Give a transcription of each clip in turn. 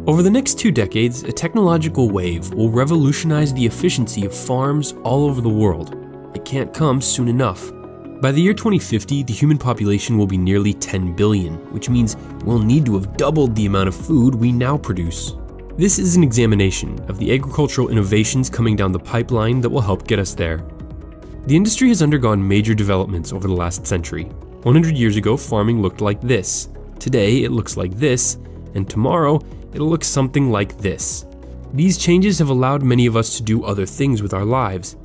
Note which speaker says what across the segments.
Speaker 1: Over the next 2 decades, a technological wave will revolutionize the efficiency of farms all over the world. It can't come soon enough. By the year 2050, the human population will be nearly 10 billion, which means we'll need to have doubled the amount of food we now produce. This is an examination of the agricultural innovations coming down the pipeline that will help get us there. The industry has undergone major developments over the last century. 100 years ago, farming looked like this. Today, it looks like this, and tomorrow, it'll look something like this. These changes have allowed many of us to do other things with our lives.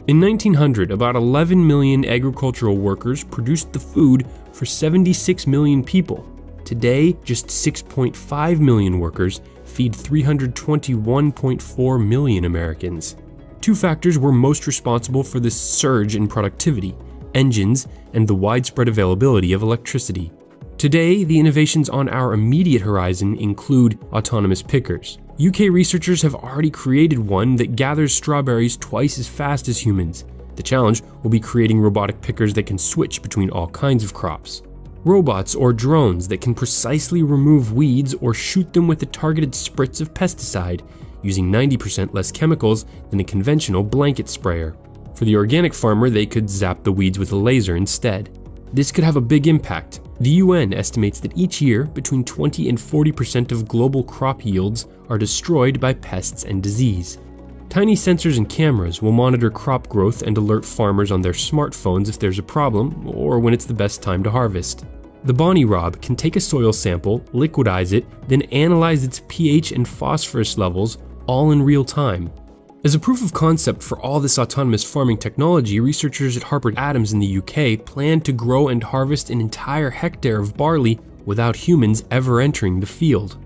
Speaker 1: In 1900, about 11 million agricultural workers produced the food for 76 million people. Today, just 6.5 million workers feed 321.4 million Americans. 2 factors were most responsible for this surge in productivity: engines and the widespread availability of electricity. Today, the innovations on our immediate horizon include autonomous pickers. UK researchers have already created one that gathers strawberries twice as fast as humans. The challenge will be creating robotic pickers that can switch between all kinds of crops. Robots or drones that can precisely remove weeds or shoot them with a targeted spritz of pesticide, using 90% less chemicals than a conventional blanket sprayer. For the organic farmer, they could zap the weeds with a laser instead. This could have a big impact. The UN estimates that each year, between 20 and 40% of global crop yields are destroyed by pests and disease. Tiny sensors and cameras will monitor crop growth and alert farmers on their smartphones if there's a problem or when it's the best time to harvest. The Bonnie Rob can take a soil sample, liquidize it, then analyze its pH and phosphorus levels all in real time. As a proof of concept for all this autonomous farming technology, researchers at Harper Adams in the UK plan to grow and harvest an entire hectare of barley without humans ever entering the field.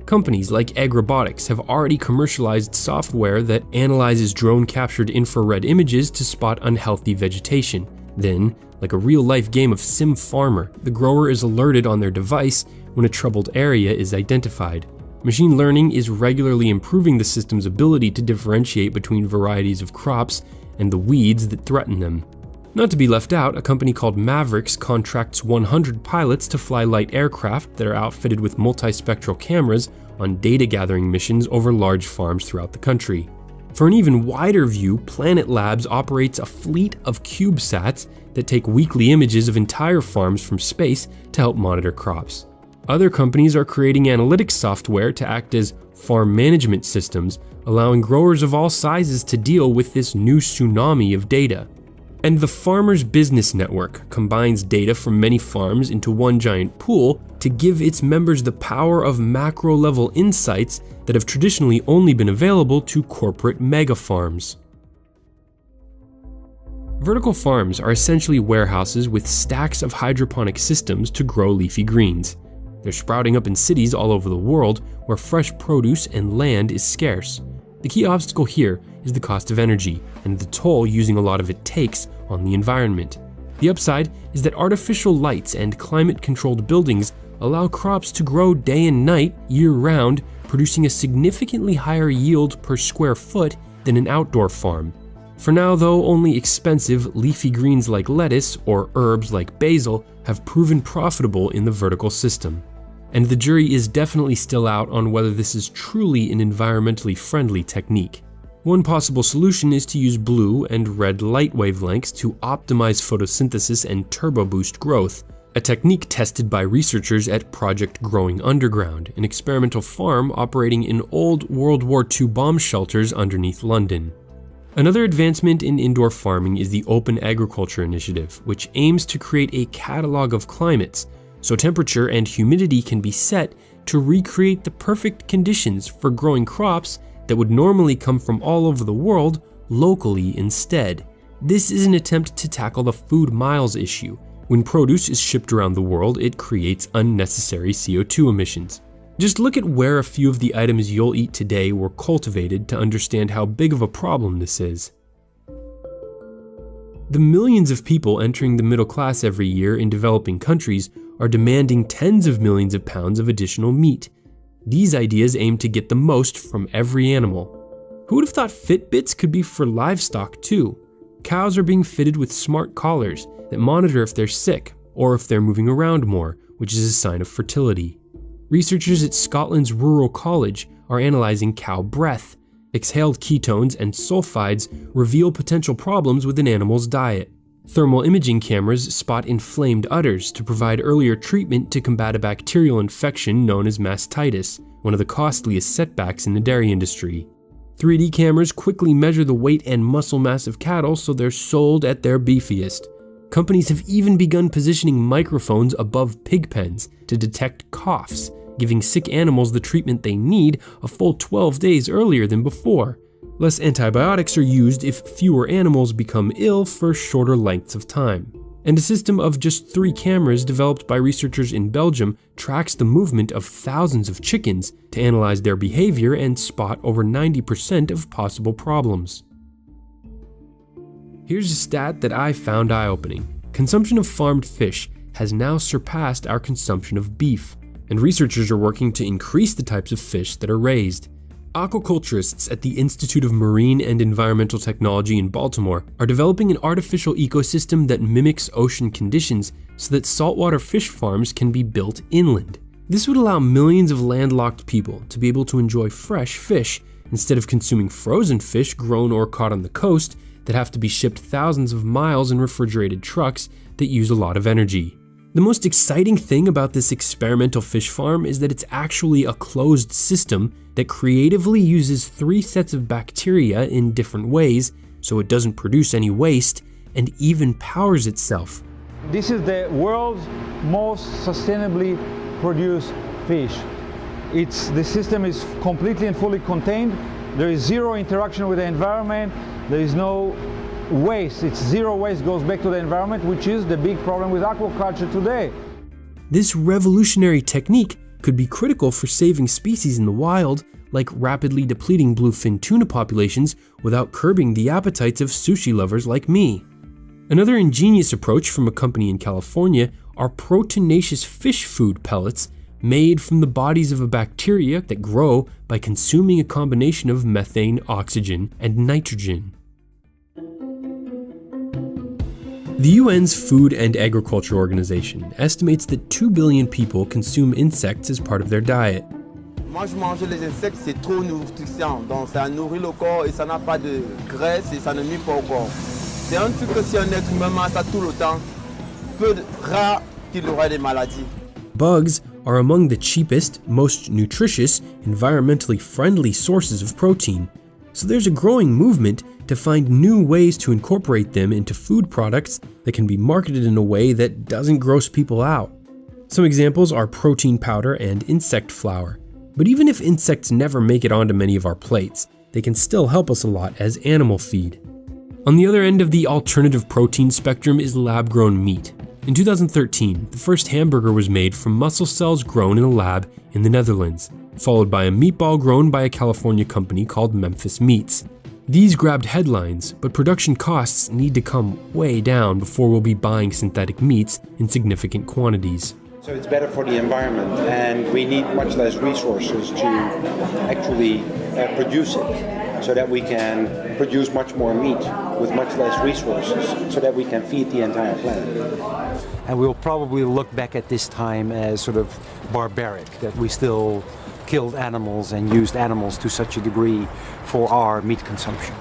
Speaker 1: Companies like Agrobotics have already commercialized software that analyzes drone-captured infrared images to spot unhealthy vegetation. Then, like a real-life game of Sim Farmer, the grower is alerted on their device when a troubled area is identified. Machine learning is regularly improving the system's ability to differentiate between varieties of crops and the weeds that threaten them. Not to be left out, a company called Mavericks contracts 100 pilots to fly light aircraft that are outfitted with multispectral cameras on data-gathering missions over large farms throughout the country. For an even wider view, Planet Labs operates a fleet of CubeSats that take weekly images of entire farms from space to help monitor crops. Other companies are creating analytics software to act as farm management systems, allowing growers of all sizes to deal with this new tsunami of data. And the Farmers Business Network combines data from many farms into one giant pool to give its members the power of macro-level insights that have traditionally only been available to corporate mega farms. Vertical farms are essentially warehouses with stacks of hydroponic systems to grow leafy greens. They're sprouting up in cities all over the world where fresh produce and land is scarce. The key obstacle here is the cost of energy and the toll using a lot of it takes on the environment. The upside is that artificial lights and climate-controlled buildings allow crops to grow day and night, year-round, producing a significantly higher yield per square foot than an outdoor farm. For now, though, only expensive leafy greens like lettuce or herbs like basil have proven profitable in the vertical system. And the jury is definitely still out on whether this is truly an environmentally friendly technique. One possible solution is to use blue and red light wavelengths to optimize photosynthesis and turbo boost growth, a technique tested by researchers at Project Growing Underground, an experimental farm operating in old World War II bomb shelters underneath London. Another advancement in indoor farming is the Open Agriculture Initiative, which aims to create a catalog of climates, so temperature and humidity can be set to recreate the perfect conditions for growing crops that would normally come from all over the world locally instead. This is an attempt to tackle the food miles issue. When produce is shipped around the world, it creates unnecessary CO2 emissions. Just look at where a few of the items you'll eat today were cultivated to understand how big of a problem this is. The millions of people entering the middle class every year in developing countries are demanding tens of millions of pounds of additional meat. These ideas aim to get the most from every animal. Who would have thought Fitbits could be for livestock too? Cows are being fitted with smart collars that monitor if they're sick or if they're moving around more, which is a sign of fertility. Researchers at Scotland's Rural College are analyzing cow breath. Exhaled ketones and sulfides reveal potential problems with an animal's diet. Thermal imaging cameras spot inflamed udders to provide earlier treatment to combat a bacterial infection known as mastitis, one of the costliest setbacks in the dairy industry. 3D cameras quickly measure the weight and muscle mass of cattle so they're sold at their beefiest. Companies have even begun positioning microphones above pig pens to detect coughs, giving sick animals the treatment they need a full 12 days earlier than before. Less antibiotics are used if fewer animals become ill for shorter lengths of time. And a system of just 3 cameras developed by researchers in Belgium tracks the movement of thousands of chickens to analyze their behavior and spot over 90% of possible problems. Here's a stat that I found eye-opening. Consumption of farmed fish has now surpassed our consumption of beef, and researchers are working to increase the types of fish that are raised. Aquaculturists at the Institute of Marine and Environmental Technology in Baltimore are developing an artificial ecosystem that mimics ocean conditions so that saltwater fish farms can be built inland. This would allow millions of landlocked people to be able to enjoy fresh fish instead of consuming frozen fish grown or caught on the coast that have to be shipped thousands of miles in refrigerated trucks that use a lot of energy. The most exciting thing about this experimental fish farm is that it's actually a closed system that creatively uses 3 sets of bacteria in different ways so it doesn't produce any waste and even powers itself.
Speaker 2: This is the world's most sustainably produced fish. The system is completely and fully contained. There is zero interaction with the environment. There is no waste. It's zero waste goes back to the environment, which is the big problem with aquaculture today.
Speaker 1: This revolutionary technique could be critical for saving species in the wild, like rapidly depleting bluefin tuna populations without curbing the appetites of sushi lovers like me. Another ingenious approach from a company in California are proteinaceous fish food pellets made from the bodies of a bacteria that grow by consuming a combination of methane, oxygen, and nitrogen. The UN's Food and Agriculture Organization estimates that 2 billion people consume insects as part of their diet.
Speaker 3: Moi, je mange les insectes, c'est trop nourrissant. Donc, ça nourrit le corps et ça n'a pas de graisse et ça ne nuit pas au corps. C'est un truc que si un être humain mange ça tout le temps, peu rare qu'il aura des maladies.
Speaker 1: Bugs are among the cheapest, most nutritious, environmentally friendly sources of protein, so there's a growing movement to find new ways to incorporate them into food products that can be marketed in a way that doesn't gross people out. Some examples are protein powder and insect flour. But even if insects never make it onto many of our plates, they can still help us a lot as animal feed. On the other end of the alternative protein spectrum is lab-grown meat. In 2013, the first hamburger was made from muscle cells grown in a lab in the Netherlands, followed by a meatball grown by a California company called Memphis Meats. These grabbed headlines, but production costs need to come way down before we'll be buying synthetic meats in significant quantities.
Speaker 4: So it's better for the environment, and we need much less resources to actually produce it, so that we can produce much more meat with much less resources, so that we can feed the entire planet.
Speaker 5: And we'll probably look back at this time as sort of barbaric, that we still killed animals and used animals to such a degree for our meat consumption.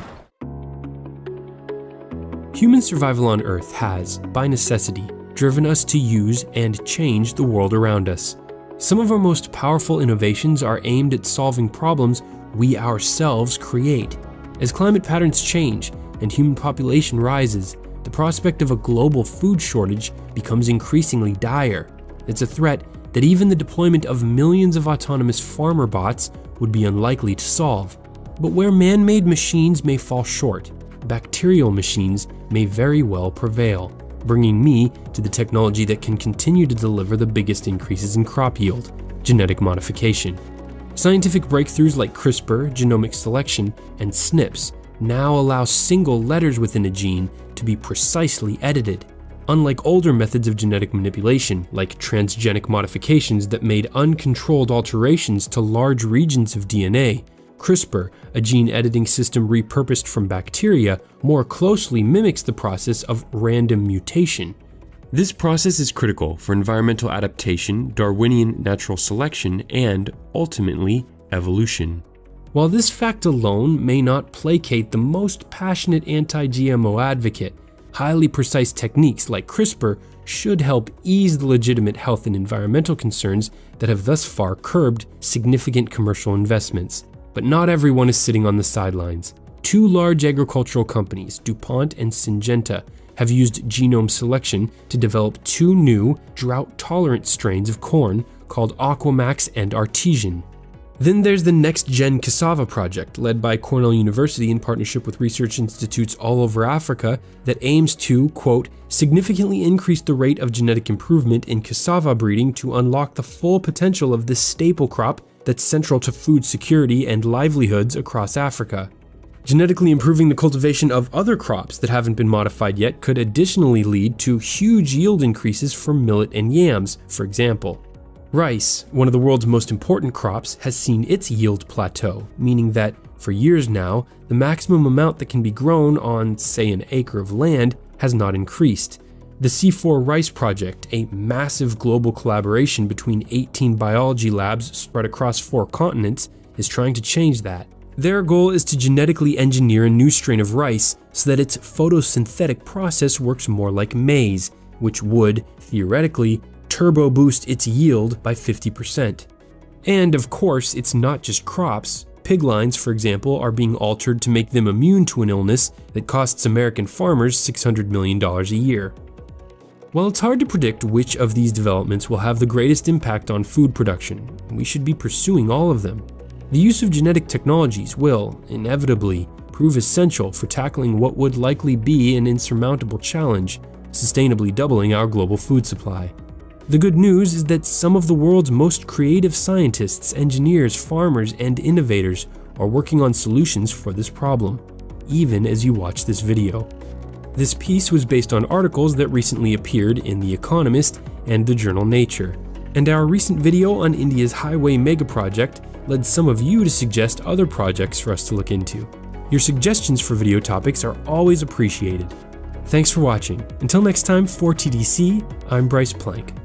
Speaker 1: Human survival on Earth has, by necessity, driven us to use and change the world around us. Some of our most powerful innovations are aimed at solving problems we ourselves create. As climate patterns change and human population rises, the prospect of a global food shortage becomes increasingly dire. It's a threat that even the deployment of millions of autonomous farmer bots would be unlikely to solve. But where man-made machines may fall short, bacterial machines may very well prevail, bringing me to the technology that can continue to deliver the biggest increases in crop yield: genetic modification. Scientific breakthroughs like CRISPR, genomic selection, and SNPs now allow single letters within a gene to be precisely edited. Unlike older methods of genetic manipulation, like transgenic modifications that made uncontrolled alterations to large regions of DNA, CRISPR, a gene editing system repurposed from bacteria, more closely mimics the process of random mutation. This process is critical for environmental adaptation, Darwinian natural selection, and, ultimately, evolution. While this fact alone may not placate the most passionate anti-GMO advocate, highly precise techniques like CRISPR should help ease the legitimate health and environmental concerns that have thus far curbed significant commercial investments. But not everyone is sitting on the sidelines. Two large agricultural companies, DuPont and Syngenta, have used genome selection to develop two new drought-tolerant strains of corn called Aquamax and Artesian. Then there's the Next Gen Cassava project, led by Cornell University in partnership with research institutes all over Africa, that aims to, quote, significantly increase the rate of genetic improvement in cassava breeding to unlock the full potential of this staple crop that's central to food security and livelihoods across Africa. Genetically improving the cultivation of other crops that haven't been modified yet could additionally lead to huge yield increases for millet and yams, for example. Rice, one of the world's most important crops, has seen its yield plateau, meaning that, for years now, the maximum amount that can be grown on, say, an acre of land has not increased. The C4 Rice Project, a massive global collaboration between 18 biology labs spread across 4 continents, is trying to change that. Their goal is to genetically engineer a new strain of rice so that its photosynthetic process works more like maize, which would, theoretically, turbo boost its yield by 50%. And of course, it's not just crops. Pig lines, for example, are being altered to make them immune to an illness that costs American farmers $600 million a year. While it's hard to predict which of these developments will have the greatest impact on food production, we should be pursuing all of them. The use of genetic technologies will, inevitably, prove essential for tackling what would likely be an insurmountable challenge, sustainably doubling our global food supply. The good news is that some of the world's most creative scientists, engineers, farmers, and innovators are working on solutions for this problem, even as you watch this video. This piece was based on articles that recently appeared in The Economist and the journal Nature, and our recent video on India's highway mega project led some of you to suggest other projects for us to look into. Your suggestions for video topics are always appreciated. Thanks for watching. Until next time, for TDC, I'm Bryce Plank.